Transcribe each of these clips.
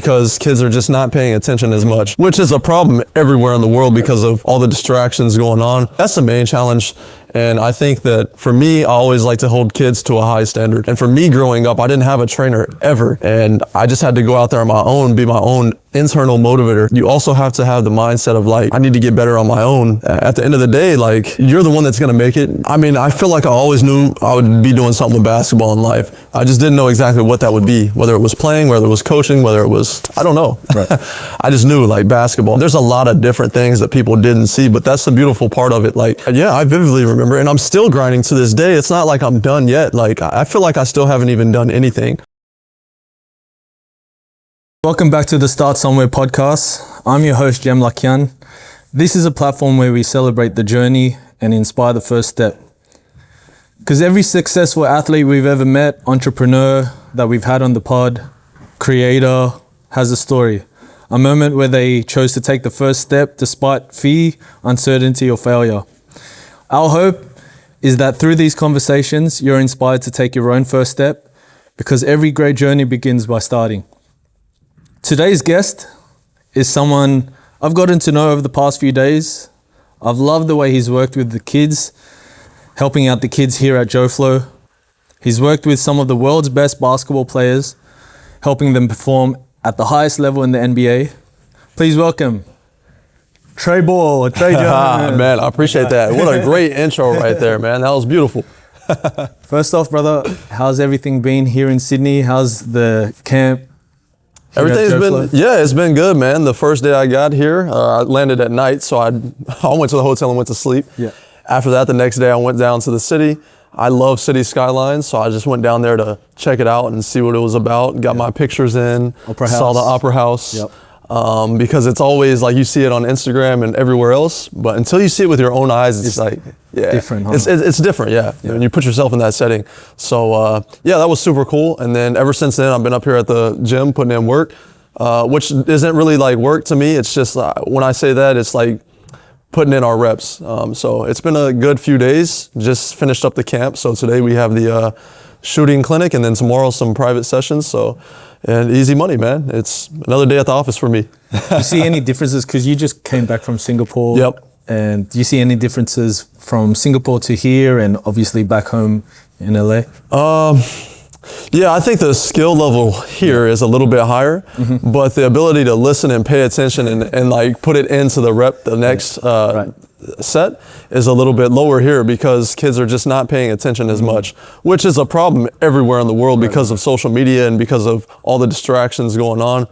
because kids are just not paying attention as much, which is a problem everywhere in the world because of all the distractions going on. That's the main challenge. And I think that for me, I always like to hold kids to a high standard. And for me growing up, I didn't have a trainer ever. And I just had to go out there on my own, be my own internal motivator. You also have to have the mindset of like, I need to get better on my own. At the end of the day, like, you're the one that's going to make it. I mean, I feel like I always knew I would be doing something with basketball in life. I just didn't know exactly what that would be, whether it was playing, whether it was coaching, whether it was, I don't know. Right. I just knew like basketball. There's a lot of different things that people didn't see, but that's the beautiful part of it. Like, yeah, I vividly remember, and I'm still grinding to this day. It's not like I'm done yet. Like, I feel like I still haven't even done anything. Welcome back to the Start Somewhere podcast. I'm your host, Jem Lakyan. This is a platform where we celebrate the journey and inspire the first step. Because every successful athlete we've ever met, entrepreneur that we've had on the pod, creator, has a story. A moment where they chose to take the first step despite fear, uncertainty, or failure. Our hope is that through these conversations, you're inspired to take your own first step, because every great journey begins by starting. Today's guest is someone I've gotten to know over the past few days. I've loved the way he's worked with the kids, helping out the kids here at JoFlo. He's worked with some of the world's best basketball players, helping them perform at the highest level in the NBA. Please welcome Trae Ball, Trae Jones. Man, I appreciate that. What a great intro right there, man. That was beautiful. First off, brother, how's everything been here in Sydney? How's the camp? Everything's it's been good, man. The first day I got here, I landed at night, so I went to the hotel and went to sleep. Yeah. After that, the next day I went down to the city. I love city skylines, so I just went down there to check it out and see what it was about. Got my pictures in, saw the Opera House. Yep. Because it's always like you see it on Instagram and everywhere else, but until you see it with your own eyes, it's like, yeah, different, huh? It's different, yeah. When you put yourself in that setting. So yeah, that was super cool. And then ever since then, I've been up here at the gym putting in work, which isn't really like work to me. It's just when I say that, it's like putting in our reps. So it's been a good few days. Just finished up the camp. So today we have the shooting clinic, and then tomorrow some private sessions. So. And easy money, man. It's another day at the office for me. You see any differences? Because you just came back from Singapore. Yep. And do you see any differences from Singapore to here and obviously back home in LA? Yeah, I think the skill level here is a little bit higher, but the ability to listen and pay attention and like put it into the next set is a little bit lower here because kids are just not paying attention as much, which is a problem everywhere in the world because of social media and because of all the distractions going on.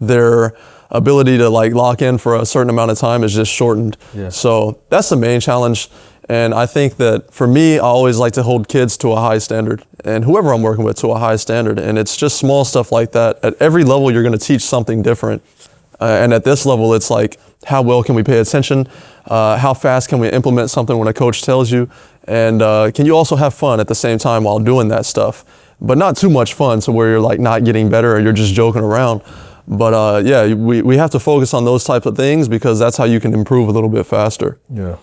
Their ability to like lock in for a certain amount of time is just shortened. Yeah. So that's the main challenge. And I think that for me, I always like to hold kids to a high standard, and whoever I'm working with to a high standard. And it's just small stuff like that. At every level, you're going to teach something different. And at this level, it's like, how well can we pay attention? How fast can we implement something when a coach tells you? And can you also have fun at the same time while doing that stuff? But not too much fun to where you're like not getting better or you're just joking around. But yeah, we have to focus on those types of things because that's how you can improve a little bit faster. Yeah.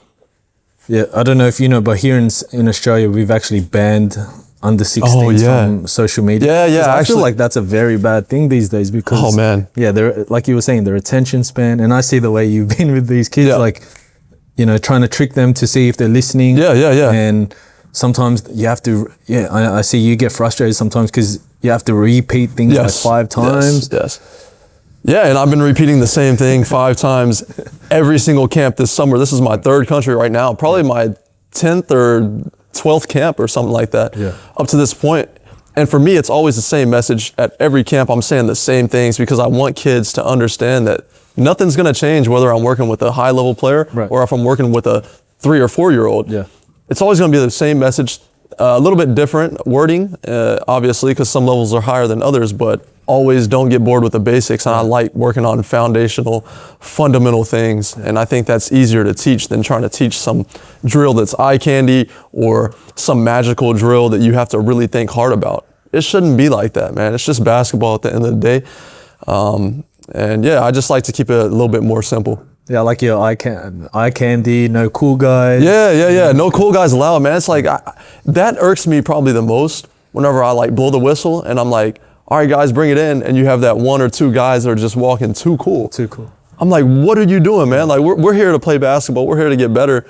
Yeah, I don't know if you know, but here in Australia, we've actually banned under 16s from social media. Yeah. I feel like that's a very bad thing these days because, they're, like you were saying, their attention span, and I see the way you've been with these kids, like, you know, trying to trick them to see if they're listening. Yeah. And sometimes you have to, I see you get frustrated sometimes because you have to repeat things like 5 times. Yes. Yeah, and I've been repeating the same thing 5 times every single camp this summer. This is my 3rd country right now, probably my 10th or 12th camp or something like that up to this point. And for me, it's always the same message at every camp. I'm saying the same things because I want kids to understand that nothing's going to change whether I'm working with a high-level player or if I'm working with a 3 or 4-year-old. Yeah. It's always going to be the same message, a little bit different wording, obviously, because some levels are higher than others, but always don't get bored with the basics. And I like working on foundational, fundamental things. And I think that's easier to teach than trying to teach some drill that's eye candy or some magical drill that you have to really think hard about. It shouldn't be like that, man. It's just basketball at the end of the day. And yeah, I just like to keep it a little bit more simple. Yeah, like your eye candy, no cool guys. Yeah. No cool guys allowed, man. It's like, that irks me probably the most whenever I like blow the whistle and I'm like, all right, guys, bring it in. And you have that 1 or 2 guys that are just walking too cool. Too cool. I'm like, what are you doing, man? Like, we're here to play basketball. We're here to get better.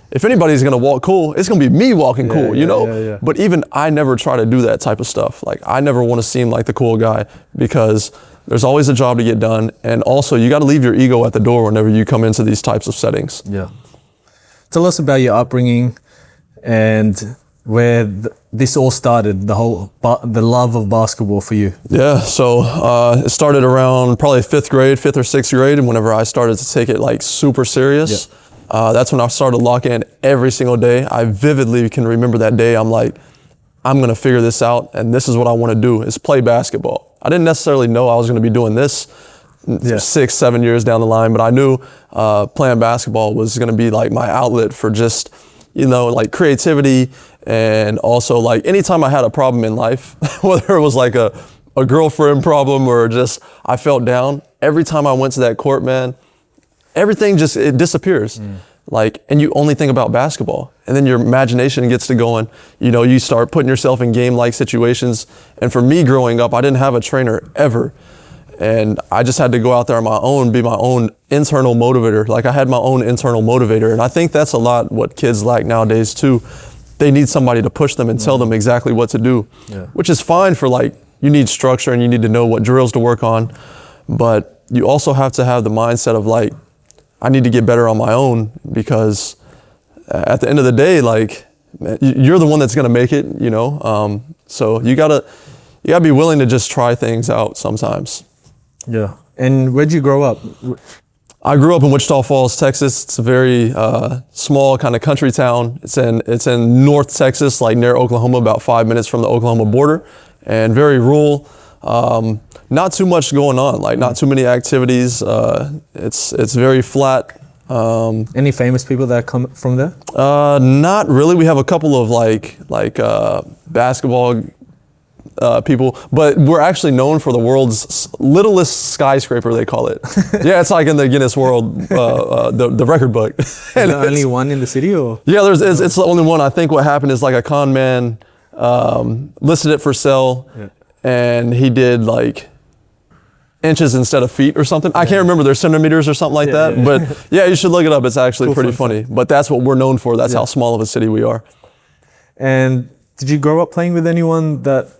If anybody's gonna walk cool, it's gonna be me walking cool, you know? Yeah. But even I never try to do that type of stuff. Like, I never want to seem like the cool guy, because there's always a job to get done. And also, you got to leave your ego at the door whenever you come into these types of settings. Yeah. Tell us about your upbringing and where this all started, the love of basketball for you. Yeah, so it started around probably 5th or 6th grade, and whenever I started to take it like super serious. That's when I started locking in every single day. I vividly can remember that day. I'm like, I'm gonna figure this out, and this is what I want to do, is play basketball. I didn't necessarily know I was gonna be doing this 6-7 years down the line, but I knew playing basketball was gonna be like my outlet for just, you know, like creativity, and also like anytime I had a problem in life, whether it was like a girlfriend problem or just I felt down, every time I went to that court, man, everything just, it disappears. Like, and you only think about basketball, and then your imagination gets to going. You know, you start putting yourself in game-like situations. And for me growing up, I didn't have a trainer ever. And I just had to go out there on my own, be my own internal motivator. Like, I had my own internal motivator. And I think that's a lot what kids lack nowadays too. They need somebody to push them and tell them exactly what to do, which is fine for, like, you need structure and you need to know what drills to work on. But you also have to have the mindset of like, I need to get better on my own, because at the end of the day, like, you're the one that's gonna make it, you know? So you gotta be willing to just try things out sometimes. Yeah. And where'd you grow up? I grew up in Wichita Falls, Texas. It's a very small kind of country town. It's in North Texas, like near Oklahoma, about 5 minutes from the Oklahoma border, and very rural. Not too much going on, like not too many activities. It's very flat. Any famous people that come from there? Not really. We have a couple of like basketball people, but we're actually known for the world's littlest skyscraper, they call it. Yeah, it's like in the Guinness World, the record book. And only one in the city, or? Yeah, it's the only one. I think what happened is like a con man listed it for sale, and he did like inches instead of feet or something. I can't remember, there's centimeters or something like that. But yeah, you should look it up. It's actually pretty funny. But that's what we're known for. That's how small of a city we are. And did you grow up playing with anyone that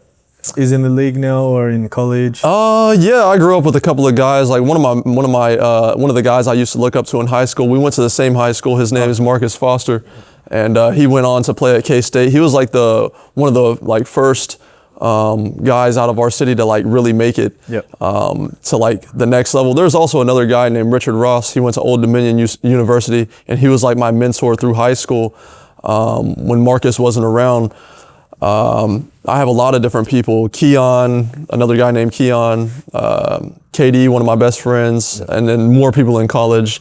is in the league now or in college? Yeah, I grew up with a couple of guys. Like one of the guys I used to look up to in high school. We went to the same high school. His name is Marcus Foster, and he went on to play at K-State. He was like one of the like first guys out of our city to like really make it to like the next level. There's also another guy named Richard Ross. He went to Old Dominion University, and he was like my mentor through high school when Marcus wasn't around. I have a lot of different people. Keon, another guy named Keon, KD, one of my best friends, and then more people in college.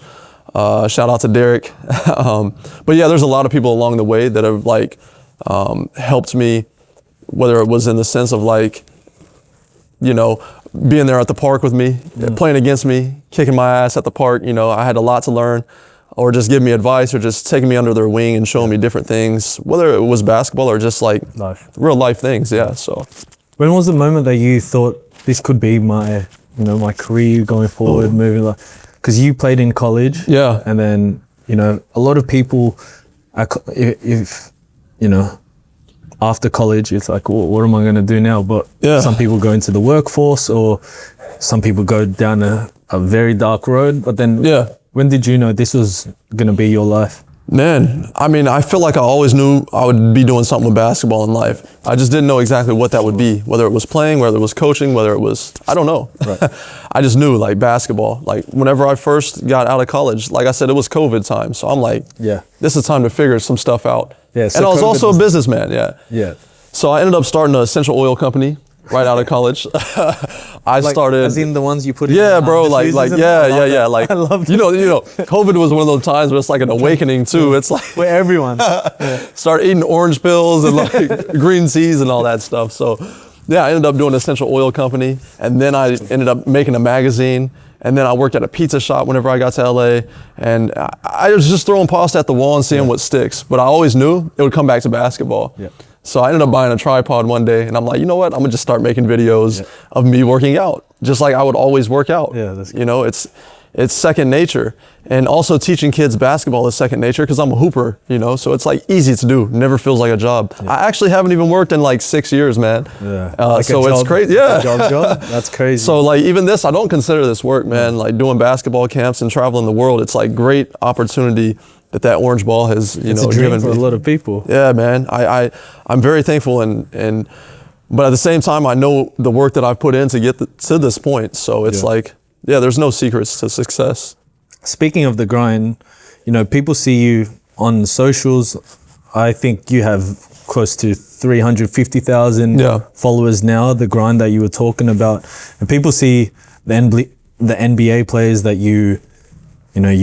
Shout out to Derek. But yeah, there's a lot of people along the way that have like helped me, whether it was in the sense of like, you know, being there at the park with me, playing against me, kicking my ass at the park. You know, I had a lot to learn, or just give me advice, or just taking me under their wing and showing me different things, whether it was basketball or just like real life things. Yeah. So when was the moment that you thought this could be my, you know, my career going forward, moving like, because you played in college. Yeah. And then, you know, a lot of people, if you know, after college, it's like, well, what am I going to do now? But some people go into the workforce, or some people go down a very dark road. But then when did you know this was going to be your life? Man, I mean, I feel like I always knew I would be doing something with basketball in life. I just didn't know exactly what that would be, whether it was playing, whether it was coaching, whether it was, I don't know. Right. I just knew like basketball. Like whenever I first got out of college, like I said, it was COVID time. So I'm like, this is time to figure some stuff out. Yeah, so and I was also a businessman, So I ended up starting an essential oil company right out of college. I started, as in the ones you put in. Yeah, bro. Like, Like, I love you know, COVID was one of those times where it's like an awakening too. It's like where everyone start eating orange pills and like green teas and all that stuff. So yeah, I ended up doing an essential oil company, and then I ended up making a magazine. And then I worked at a pizza shop whenever I got to LA, and I was just throwing pasta at the wall and seeing what sticks. But I always knew it would come back to basketball. So I ended up buying a tripod one day, and I'm like, you know what? I'm gonna just start making videos of me working out, just like I would always work out. Yeah, that's good. You know, it's second nature. And also teaching kids basketball is second nature because I'm a hooper, you know, so it's like easy to do, never feels like a job. I actually haven't even worked in like 6 years, man. Like so it's crazy. Job. That's crazy. So like even this, I don't consider this work, man. Like doing basketball camps and traveling the world, it's like great opportunity that orange ball has, it's a dream given for me. a lot of people. Yeah, man. I'm very thankful and but at the same time, I know the work that I've put in to get to this point. So it's like, there's no secrets to success. Speaking of the grind, you know, people see you on socials. I think you have close to 350,000 followers now, the grind that you were talking about. And people see the NBA players that you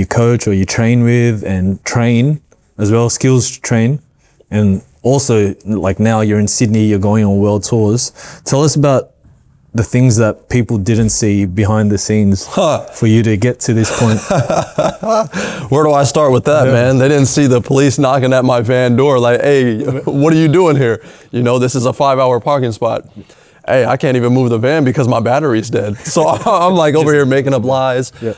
coach or you train with and train as well, skills train. And also, like now you're in Sydney, you're going on world tours. Tell us about the things that people didn't see behind the scenes for you to get to this point. Where do I start with that, man? They didn't see the police knocking at my van door like, hey, what are you doing here? You know, this is a 5-hour parking spot. Hey, I can't even move the van because my battery's dead. So I'm like over here making up lies. They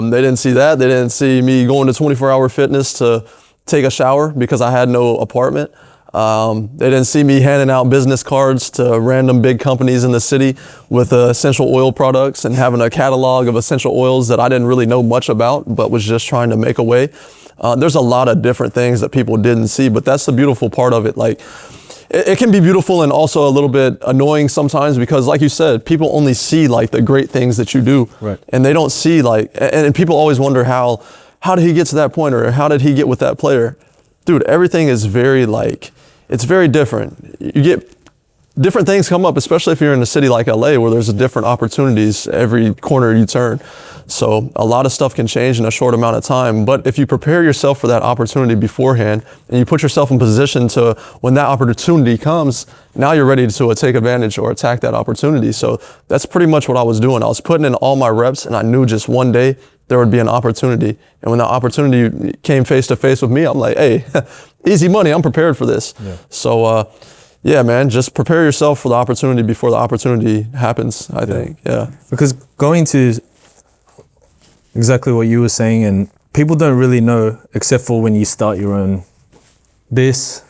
didn't see that. They didn't see me going to 24-hour fitness to take a shower because I had no apartment. They didn't see me handing out business cards to random big companies in the city with essential oil products and having a catalog of essential oils that I didn't really know much about, but was just trying to make a way. There's a lot of different things that people didn't see, but that's the beautiful part of it. Like, it can be beautiful and also a little bit annoying sometimes because, like you said, people only see like the great things that you do, and they don't see like, and people always wonder how did he get to that point, or how did he get with that player? Dude, everything is very like, it's very different. You get different things come up, especially if you're in a city like LA where there's different opportunities every corner you turn. So a lot of stuff can change in a short amount of time. But if you prepare yourself for that opportunity beforehand and you put yourself in position to, when that opportunity comes, now you're ready to take advantage or attack that opportunity. So that's pretty much what I was doing. I was putting in all my reps and I knew just one day there would be an opportunity. And when that opportunity came face to face with me, I'm like, hey, easy money, I'm prepared for this. So yeah, man, just prepare yourself for the opportunity before the opportunity happens, I think, Because going to exactly what you were saying, and people don't really know except for when you start your own business,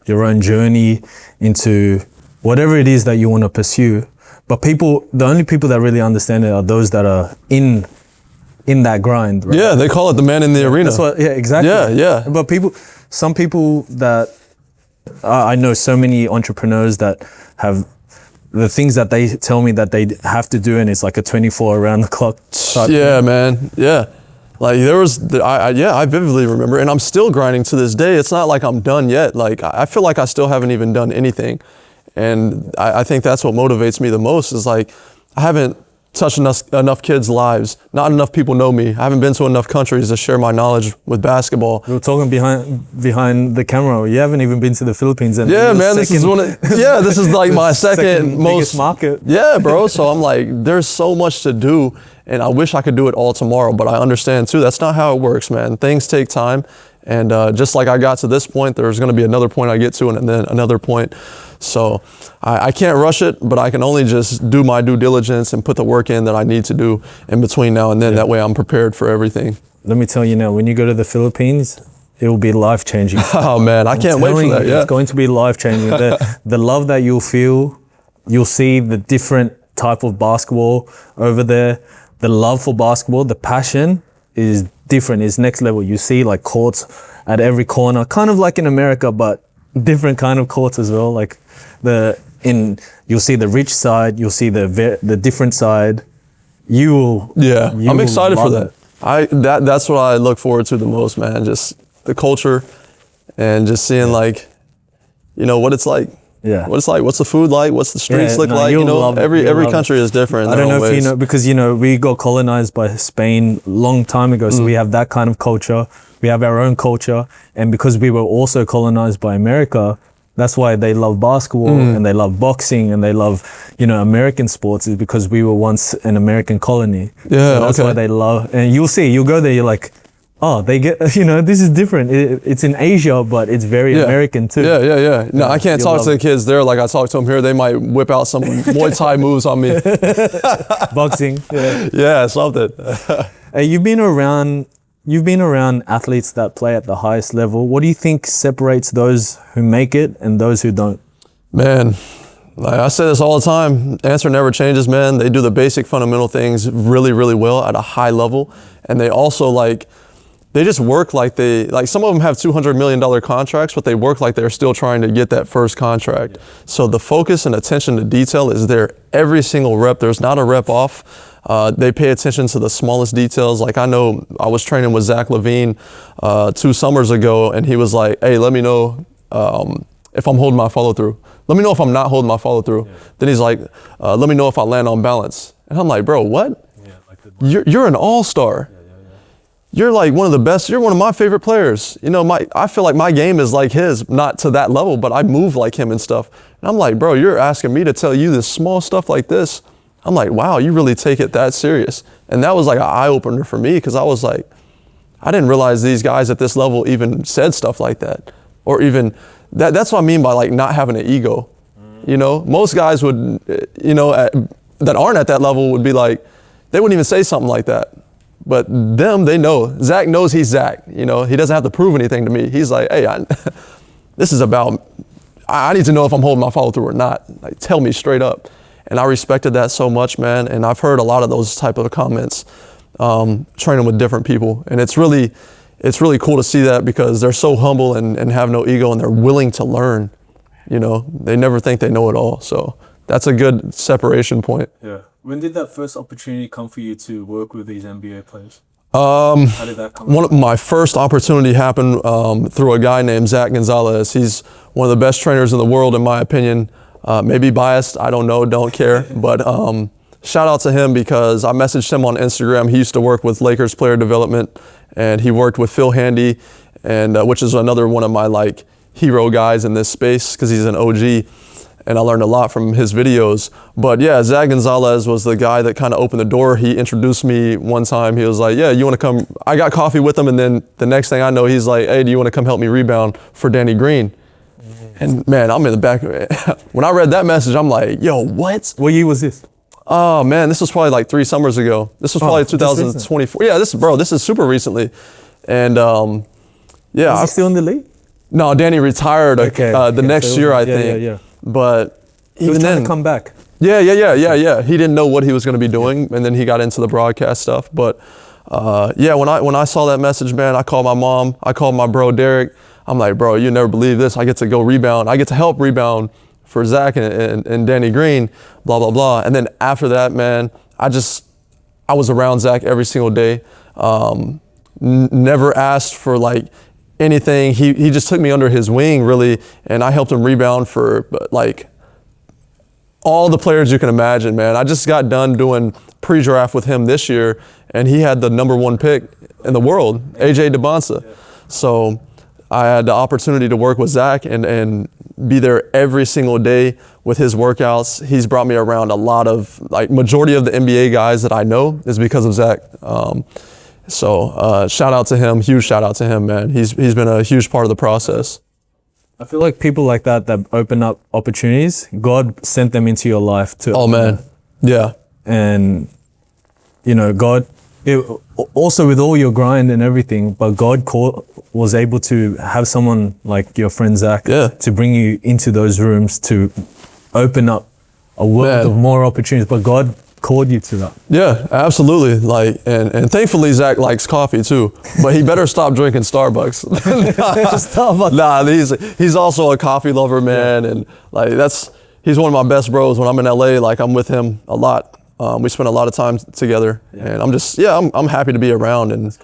your own journey into whatever it is that you want to pursue. But the only people that really understand it are those that are in that grind, right? Yeah, they call it the man in the arena. That's what, exactly. Yeah. But some people that, I know so many entrepreneurs that have the things that they tell me that they have to do, and it's like a 24 around the clock type thing. Man, yeah. Like there was, I vividly remember, and I'm still grinding to this day. It's not like I'm done yet. Like I feel like I still haven't even done anything. And I think that's what motivates me the most is like, I haven't touched enough kids' lives. Not enough people know me. I haven't been to enough countries to share my knowledge with basketball. We were talking behind the camera. You haven't even been to the Philippines. And man, this is this is like my second most market. Yeah, bro. So I'm like, there's so much to do, and I wish I could do it all tomorrow. But I understand too, that's not how it works, man. Things take time. And just like I got to this point, there's going to be another point I get to, and then another point. So I can't rush it, but I can only just do my due diligence and put the work in that I need to do in between now and then. That way I'm prepared for everything. Let me tell you now, when you go to the Philippines, it will be life-changing. Oh man, I can't wait for that. It's going to be life-changing. The love that you'll feel, you'll see the different type of basketball over there. The love for basketball, the passion is different, is next level. You see like courts at every corner, kind of like in America, but different kind of courts as well. Like you'll see the rich side, you'll see the different side. I'm excited for that. That's what I look forward to the most, man. Just the culture and just seeing like, what it's like. Yeah. What it's like, what's the food like, what's the streets look like, every country is different. I don't know if you know, because we got colonized by Spain a long time ago, so we have that kind of culture. We have our own culture, and because we were also colonized by America, that's why they love basketball and they love boxing and they love, American sports, is because we were once an American colony. Yeah, so that's why they love, and you'll go there, you're like, oh, they get, this is different. It's in Asia, but it's very American too. Yeah. No, I can't talk to the kids there like I talk to them here. They might whip out some Muay Thai moves on me. Boxing. Yeah, something. You've been around athletes that play at the highest level. What do you think separates those who make it and those who don't? Man, like I say this all the time, answer never changes, man. They do the basic fundamental things really, really well at a high level. And they also they just work like some of them have $200 million contracts, but they work like they're still trying to get that first contract. So the focus and attention to detail is there every single rep. There's not a rep off. They pay attention to the smallest details. Like I know I was training with Zach LaVine 2 summers ago, and he was like, hey, let me know if I'm holding my follow through. Let me know if I'm not holding my follow through. Then he's like, let me know if I land on balance. And I'm like, bro, what? You're an all-star. You're like one of the best. You're one of my favorite players. I feel like my game is like his, not to that level, but I move like him and stuff. And I'm like, bro, you're asking me to tell you this small stuff like this. I'm like, wow, you really take it that serious. And that was like an eye opener for me, because I was like, I didn't realize these guys at this level even said stuff like that, or even that's what I mean by like not having an ego. Most guys would, that aren't at that level would be like, they wouldn't even say something like that. But they know. Zach knows he's Zach. He doesn't have to prove anything to me. He's like, hey, this is about, I need to know if I'm holding my follow through or not. Like, tell me straight up. And I respected that so much, man. And I've heard a lot of those type of comments training with different people. And it's really cool to see that, because they're so humble and have no ego, and they're willing to learn. They never think they know it all. So that's a good separation point. Yeah. When did that first opportunity come for you to work with these NBA players? How did that come? My first opportunity happened through a guy named Zach Gonzalez. He's one of the best trainers in the world, in my opinion. Maybe biased, I don't know, don't care. But shout out to him, because I messaged him on Instagram. He used to work with Lakers player development, and he worked with Phil Handy, and which is another one of my hero guys in this space, because he's an OG. And I learned a lot from his videos. But yeah, Zach Gonzalez was the guy that kind of opened the door. He introduced me one time. He was like, yeah, you want to come? I got coffee with him, and then the next thing I know, he's like, hey, do you want to come help me rebound for Danny Green? And man, I'm in the back of it. When I read that message, I'm like, yo, what? What year was this? Oh man, this was probably 3 summers ago. This was probably 2024. Yeah, this is super recently. And yeah. Is he still in the league? No, Danny retired the next year, I think. Yeah. But he was trying to come back. Yeah. He didn't know what he was going to be doing, and then he got into the broadcast stuff. But yeah, when I saw that message, man, I called my mom. I called my bro Derek. I'm like, bro, you never believe this. I get to go rebound. I get to help rebound for Zach and Danny Green, blah blah blah. And then after that, man, I was around Zach every single day. Never asked for anything. He just took me under his wing, really, and I helped him rebound for all the players you can imagine, man. I just got done doing pre-draft with him this year, and he had the #1 pick in the world, AJ DeBonsa. So I had the opportunity to work with Zach and be there every single day with his workouts. He's brought me around a lot of, majority of the NBA guys that I know is because of Zach. So shout out to him, huge shout out to him, man. He's been a huge part of the process. I feel like people like that open up opportunities, God sent them into your life to. Oh man, yeah. And God, also with all your grind and everything, but God was able to have someone like your friend Zach to bring you into those rooms to open up a world of more opportunities. But God called you to that. Yeah, absolutely. And thankfully Zach likes coffee too, but he better stop drinking Starbucks. Nah, he's also a coffee lover, man, and he's one of my best bros. When I'm in LA, I'm with him a lot. We spend a lot of time together, and I'm happy to be around and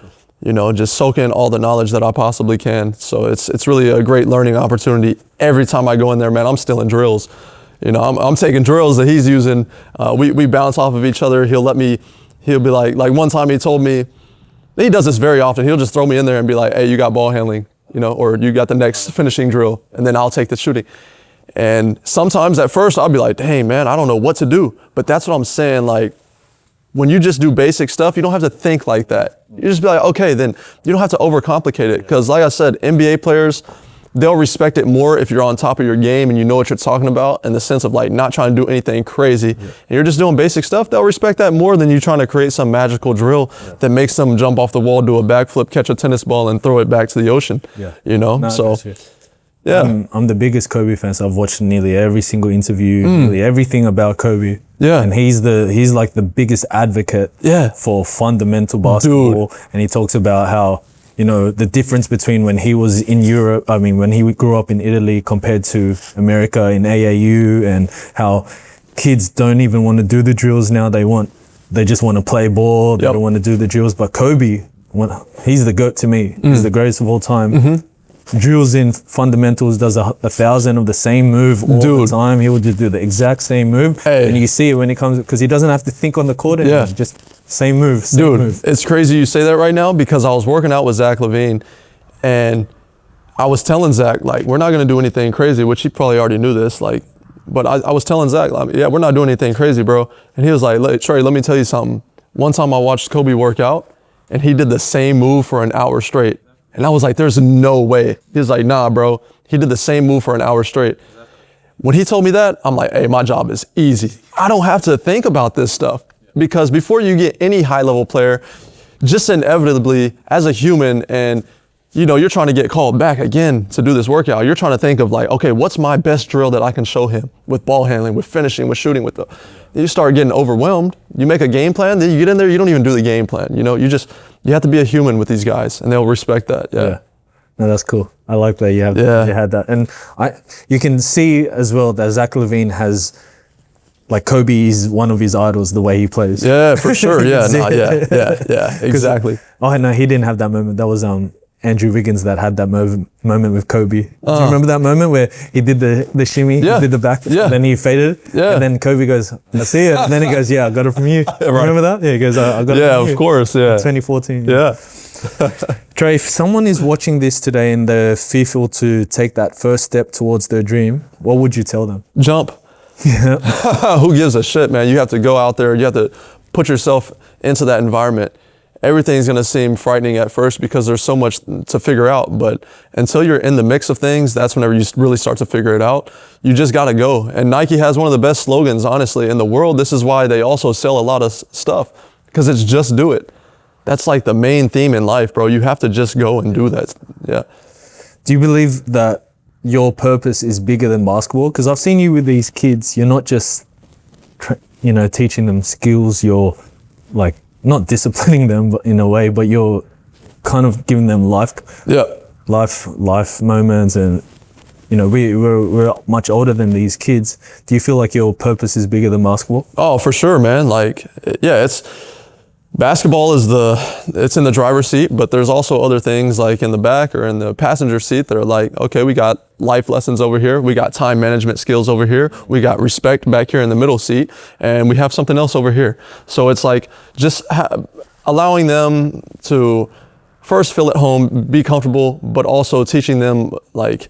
just soak in all the knowledge that I possibly can. So it's really a great learning opportunity. Every time I go in there, man, I'm stealing drills. I'm taking drills that he's using. We bounce off of each other. He'll be like one time he told me, he does this very often. He'll just throw me in there and be like, hey, you got ball handling, or you got the next finishing drill, and then I'll take the shooting. And sometimes at first I'll be like, dang man, I don't know what to do. But that's what I'm saying. when you just do basic stuff, you don't have to think like that. You just be like, okay, then you don't have to overcomplicate it. Because like I said, NBA players, they'll respect it more if you're on top of your game and you know what you're talking about, in the sense of like not trying to do anything crazy. And you're just doing basic stuff. They'll respect that more than you trying to create some magical drill that makes them jump off the wall, do a backflip, catch a tennis ball, and throw it back to the ocean. You know, no, so. Yeah, I'm the biggest Kobe fan, so I've watched nearly every single interview, nearly everything about Kobe. Yeah, and he's like the biggest advocate for fundamental basketball. Dude. And he talks about how, you know, the difference between when he was in Europe, I mean, when he grew up in Italy compared to America in AAU, and how kids don't even want to do the drills now. They just want to play ball. They don't want to do the drills. But Kobe, he's the GOAT to me. He's the greatest of all time. Drills in fundamentals, does 1,000 of the same move all the time. He will just do the exact same move. And you see it when he comes, because he doesn't have to think on the court anymore. Just same move, same move. It's crazy you say that right now, because I was working out with Zach LaVine, and I was telling Zach, like, we're not going to do anything crazy, which he probably already knew this, like, but I was telling Zach, like, yeah, we're not doing anything crazy, bro. And he was like, Trae, let me tell you something. One time I watched Kobe work out, and he did the same move for an hour straight. And I was like, there's no way. He was like, nah, bro. He did the same move for an hour straight. When he told me that, I'm like, hey, my job is easy. I don't have to think about this stuff. Because before you get any high-level player, just inevitably, as a human, and you know, you're trying to get called back again to do this workout, you're trying to think of like, okay, what's my best drill that I can show him with ball handling, with finishing, with shooting, with the, you start getting overwhelmed. You make a game plan, then you get in there, you don't even do the game plan. You know, you have to be a human with these guys, and they'll respect that. Yeah. No, that's cool. I like that you had that. And you can see as well that Zach LaVine has, like, Kobe is one of his idols, the way he plays. Yeah, for sure. Yeah, exactly. Oh, no, he didn't have that moment. That was Andrew Wiggins that had that moment with Kobe. Do you remember that moment where he did the shimmy, he did the back, then he faded, and then Kobe goes, I see it, and then he goes, yeah, I got it from you. Remember that? Yeah, he goes, I got it from you. Yeah, of course, 2014. Yeah. Trae, if someone is watching this today and they're fearful to take that first step towards their dream, what would you tell them? Jump. Yeah. Who gives a shit, man? You have to go out there, you have to put yourself into that environment. Everything's going to seem frightening at first because there's so much to figure out. But until you're in the mix of things, that's whenever you really start to figure it out. You just got to go. And Nike has one of the best slogans, honestly, in the world. This is why they also sell a lot of stuff, because it's just do it. That's like the main theme in life, bro. You have to just go and do that. Yeah. Do you believe that your purpose is bigger than basketball? Because I've seen you with these kids. You're not just, teaching them skills. You're like, not disciplining them, but in a way, but you're kind of giving them life moments, and we're much older than these kids. Do you feel like your purpose is bigger than basketball? Oh, for sure, man. Like, yeah, basketball it's in the driver's seat, but there's also other things like in the back or in the passenger seat that are like, okay, we got life lessons over here, we got time management skills over here, we got respect back here in the middle seat, and we have something else over here. So it's like just allowing them to first feel at home, be comfortable, but also teaching them like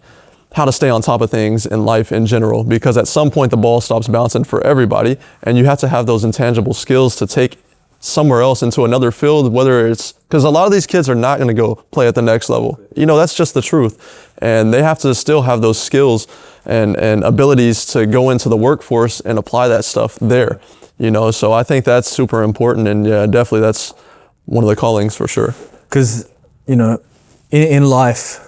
how to stay on top of things in life in general, because at some point the ball stops bouncing for everybody, and you have to have those intangible skills to take somewhere else into another field, whether it's, because a lot of these kids are not going to go play at the next level. That's just the truth. And they have to still have those skills and abilities to go into the workforce and apply that stuff there. So I think that's super important. And yeah, definitely that's one of the callings for sure. Because, in life,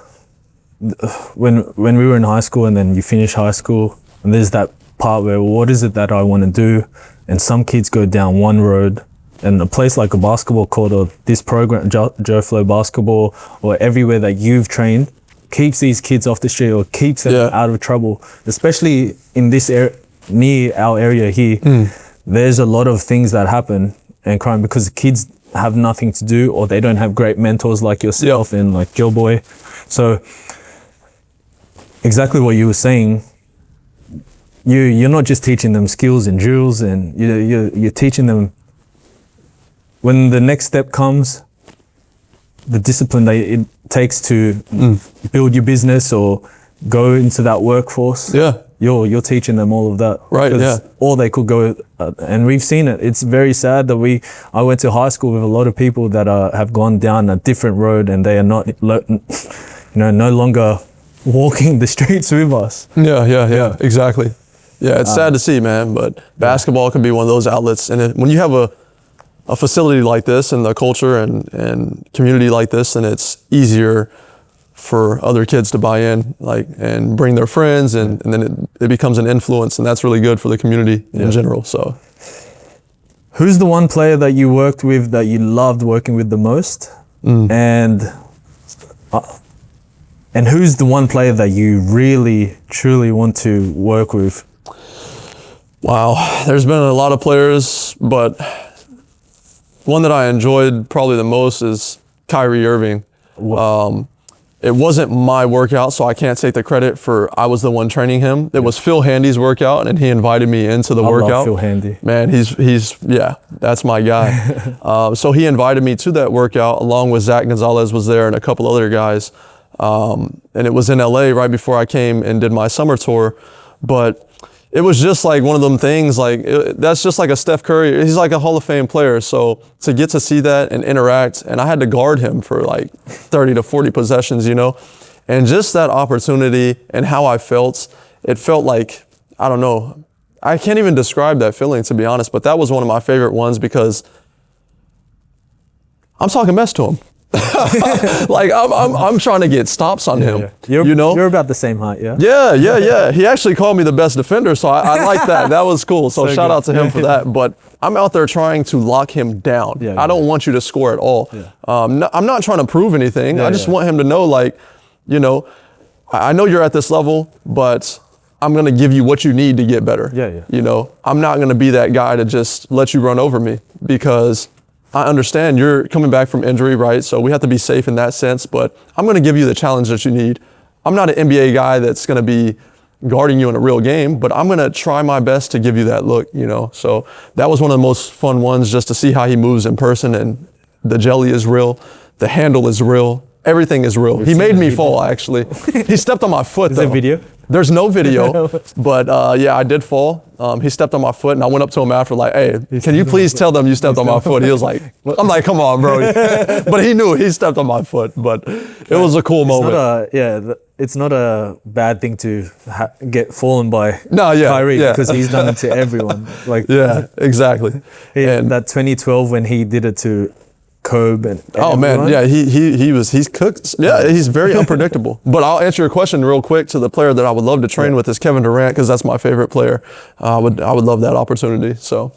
when we were in high school and then you finish high school, and there's that part where, what is it that I want to do? And some kids go down one road. And a place like a basketball court or this program, Joe Flow Basketball, or everywhere that you've trained, keeps these kids off the street or keeps them out of trouble. Especially in this area, near our area here, there's a lot of things that happen and crime because the kids have nothing to do, or they don't have great mentors like yourself and like Joe Boy. So exactly what you were saying, you're not just teaching them skills and drills, and you're teaching them, when the next step comes, the discipline that it takes to build your business or go into that workforce. Yeah. you're teaching them all of that. Right, yeah. Or they could go, and we've seen it. It's very sad that I went to high school with a lot of people that have gone down a different road, and they are not, no longer walking the streets with us. Yeah, exactly. Yeah, it's sad to see, man, but basketball can be one of those outlets. And when you have a facility like this and the culture and community like this, then it's easier for other kids to buy in, and bring their friends, and then it becomes an influence, and that's really good for the community in general. So, who's the one player that you worked with that you loved working with the most, and who's the one player that you really truly want to work with? Wow, there's been a lot of players, but one that I enjoyed probably the most is Kyrie Irving. It wasn't my workout, so I can't take the credit for I was the one training him. It was Phil Handy's workout, and he invited me into the workout. I love Phil Handy. Man, he's that's my guy. So he invited me to that workout, along with Zach Gonzalez was there and a couple other guys. And it was in LA right before I came and did my summer tour. But it was just like one of them things, that's just like a Steph Curry. He's like a Hall of Fame player. So to get to see that and interact, and I had to guard him for like 30 to 40 possessions, and just that opportunity and how I felt, it felt like, I don't know, I can't even describe that feeling, to be honest, but that was one of my favorite ones because I'm talking mess to him. I'm trying to get stops on him. You're about the same height, yeah? Yeah. He actually called me the best defender, so I like that. That was cool. So shout out to him for that. But I'm out there trying to lock him down. I don't want you to score at all. I'm not trying to prove anything. I just want him to know, I know you're at this level, but I'm going to give you what you need to get better. I'm not going to be that guy to just let you run over me, because I understand you're coming back from injury, right? So we have to be safe in that sense, but I'm going to give you the challenge that you need. I'm not an NBA guy that's going to be guarding you in a real game, but I'm going to try my best to give you that look, So that was one of the most fun ones, just to see how he moves in person, and the jelly is real. The handle is real. Everything is real. He made me fall, actually. He stepped on my foot, though. Is there video? There's no video, but I did fall. He stepped on my foot, and I went up to him after, hey, can you please tell them you stepped on my foot? He was like, I'm like, come on, bro. But he knew he stepped on my foot, but it was a cool moment. It's not a bad thing to get fallen by Kyrie, because he's done it to everyone. Exactly. And that 2012 when he did it to Kobe and man, he's cooked. Yeah, he's very unpredictable. But I'll answer your question real quick. To the player that I would love to train with is Kevin Durant, because that's my favorite player. I would love that opportunity. So,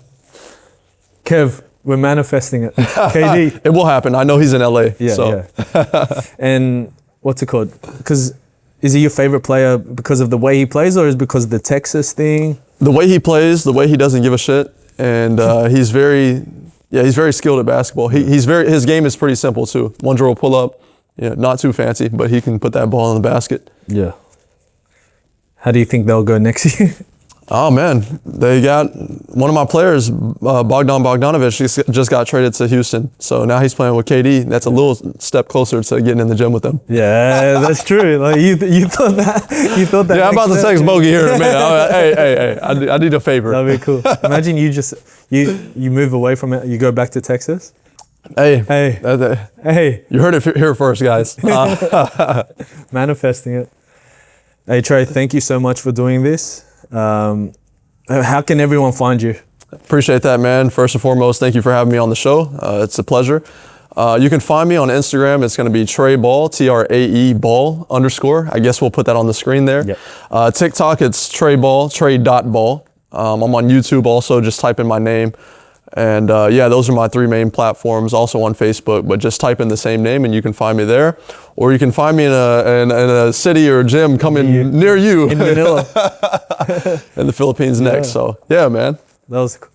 Kev, we're manifesting it. KD, it will happen. I know he's in LA. And what's it called? Because is he your favorite player because of the way he plays, or is it because of the Texas thing? The way he plays, the way he doesn't give a shit, and he's very skilled at basketball. His game is pretty simple too. One dribble pull up, not too fancy, but he can put that ball in the basket. Yeah. How do you think they'll go next year? Oh man, they got one of my players, Bogdan Bogdanovic, just got traded to Houston. So now he's playing with KD. That's a little step closer to getting in the gym with them. Yeah, that's true. You thought that. Yeah, I'm about to text Bogey here in a minute. Hey, I need a favor. That'd be cool. Imagine you move away from it, you go back to Texas. Hey. You heard it here first, guys. Manifesting it. Hey Trae, thank you so much for doing this. How can everyone find you? Appreciate that, man. First and foremost, thank you for having me on the show. It's a pleasure. You can find me on Instagram. It's going to be Trae Ball, Trae Ball _ I guess we'll put that on the screen there. Yep. TikTok, it's Trae Ball, Trae.ball. I'm on YouTube also, just type in my name. And those are my 3 main platforms. Also on Facebook, but just type in the same name and you can find me there. Or you can find me in a city or a gym coming near you. In Manila. In the Philippines next. So yeah, man. That was cool.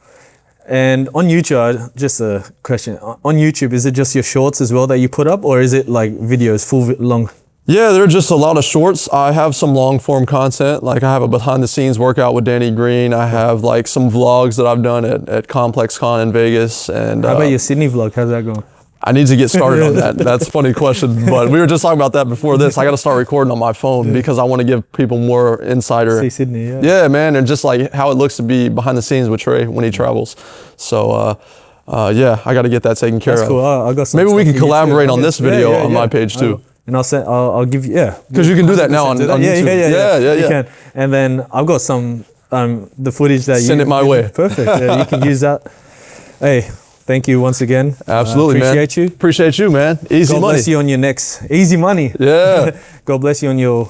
And on YouTube, just a question. On YouTube, is it just your shorts as well that you put up, or is it like videos, long? Yeah, there are just a lot of shorts. I have some long form content. Like I have a behind the scenes workout with Danny Green. I have like some vlogs that I've done at Complex Con in Vegas. And how about your Sydney vlog? How's that going? I need to get started on that. That's a funny question, but we were just talking about that before this. I got to start recording on my phone because I want to give people more insider. See Sydney, Yeah, man, and just like how it looks to be behind the scenes with Trae when he travels. So, yeah, I got to get that taken care That's of. cool. I got some Maybe we stuff can for you collaborate too. on this video on my page too. And I'll give you, Because you can do that now on YouTube. Yeah. You can. And then I've got some, the footage that Send it my way. Perfect. Yeah, you can use that. Hey, thank you once again. Absolutely, man. Appreciate you. Appreciate you, man. Easy God money. bless you on your next, easy money. Yeah. God bless you on your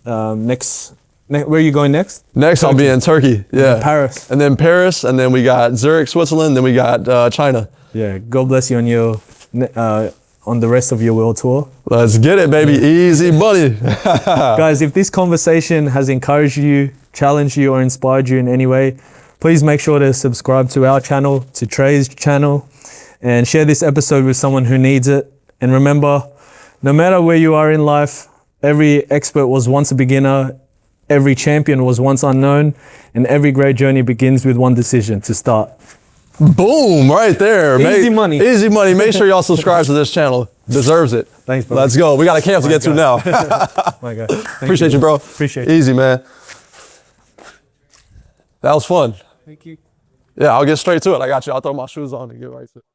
next, where are you going next? Next, I'll be in Turkey. Yeah. Paris. And then Paris, and then we got Zurich, Switzerland, then we got China. Yeah. God bless you on your, on the rest of your world tour. Let's get it, baby. Easy money. Guys, if this conversation has encouraged you, challenged you, or inspired you in any way, please make sure to subscribe to our channel, to Trae's channel, and share this episode with someone who needs it. And remember, no matter where you are in life, every expert was once a beginner, every champion was once unknown, and every great journey begins with one decision: to start. Boom, right there. Easy money. Easy money. Make sure y'all subscribe to this channel. Deserves it. Thanks, bro. Let's go. We got a camp to get to now. My God. Appreciate you, bro. Appreciate it. Easy, man. That was fun. Thank you. Yeah, I'll get straight to it. I got you. I'll throw my shoes on and get right to it.